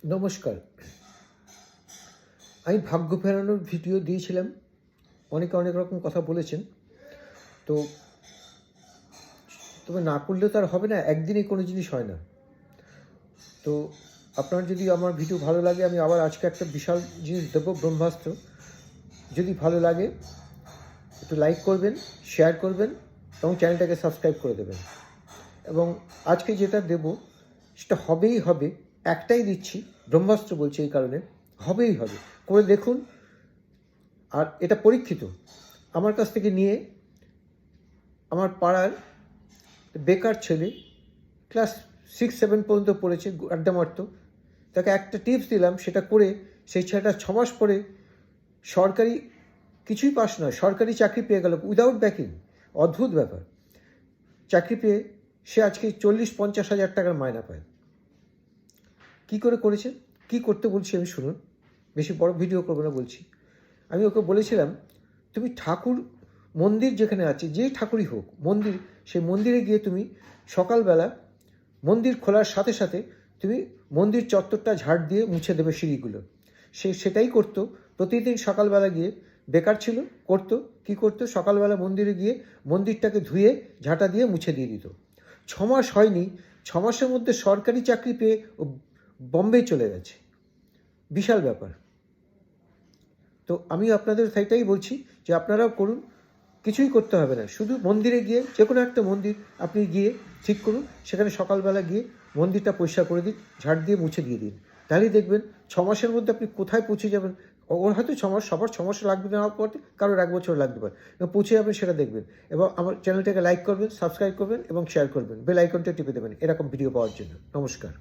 নমস্কার। আমি ভাগ্য ফেরানোর ভিডিও দিয়েছিলাম, অনেকে অনেক রকম কথা বলেছেন। তো তবে না করলে তো আর হবে না, একদিনে কোনো জিনিস হয় না। তো আপনার যদি আমার ভিডিও ভালো লাগে, আমি আবার আজকে একটা বিশাল জিনিস দেবো, ব্রহ্মাস্ত্র। যদি ভালো লাগে একটু লাইক করবেন, শেয়ার করবেন এবং চ্যানেলটাকে সাবস্ক্রাইব করে দেবেন। এবং আজকে যেটা দেব সেটা হবেই হবে, একটাই দিচ্ছি, ব্রহ্মাস্ত্র বলছি এই কারণে, হবেই হবে, করে দেখুন। আর এটা পরীক্ষিত, আমার কাছ থেকে নিয়ে আমার পাড়ার বেকার ছেলে, ক্লাস 6-7 পর্যন্ত পড়েছে, আড্ডা মারত, তাকে একটা টিপস দিলাম, সেটা করে সেই ছেলেটা 6 মাস পরে সরকারি, কিছুই পাস নয়, সরকারি চাকরি পেয়ে গেল উইদাউট ব্যাকিং। অদ্ভুত ব্যাপার, চাকরি পেয়ে সে আজকে 40-50 হাজার টাকার মায়না পায়। কী করে করেছে, কী করতে বলছি আমি শুনুন, বেশি বড় ভিডিও করবো না বলছি। আমি ওকে বলেছিলাম, তুমি ঠাকুর মন্দির যেখানে আছে, যেই ঠাকুরই হোক মন্দির, সেই মন্দিরে গিয়ে তুমি সকালবেলা মন্দির খোলার সাথে সাথে তুমি মন্দির চত্বরটা ঝাড় দিয়ে মুছে দেবে সিঁড়িগুলো। সেটাই করতো প্রতিদিন সকালবেলা গিয়ে, বেকার ছিল, করতো কি করতো, সকালবেলা মন্দিরে গিয়ে মন্দিরটাকে ধুয়ে ঝাঁটা দিয়ে মুছে দিয়ে দিত। 6 মাস হয়নি, 6 মাসের মধ্যে সরকারি চাকরি পেয়ে ও বম্বে চলে গেছে। বিশাল ব্যাপার। তো আমি আপনাদের সেটাই বলছি যে আপনারাও করুন, কিছুই করতে হবে না, শুধু মন্দিরে গিয়ে, যে কোনো একটা মন্দির আপনি গিয়ে ঠিক করুন, সেখানে সকালবেলা গিয়ে মন্দিরটা পরিষ্কার করে দিন, ঝাড় দিয়ে মুছে দিয়ে দিন। তাহলেই দেখবেন 6 মাসের মধ্যে আপনি কোথায় পৌঁছে যাবেন। ওর হয়তো 6 মাস, সবার 6 মাস লাগবে না পড়তে, কারোর 1 বছর লাগতে পারে, পৌঁছে যাবেন সেটা দেখবেন। এবং আমার চ্যানেলটাকে লাইক করবেন, সাবস্ক্রাইব করবেন এবং শেয়ার করবেন, বেল আইকনটা টিপে দেবেন এরকম ভিডিও পাওয়ার জন্য। নমস্কার।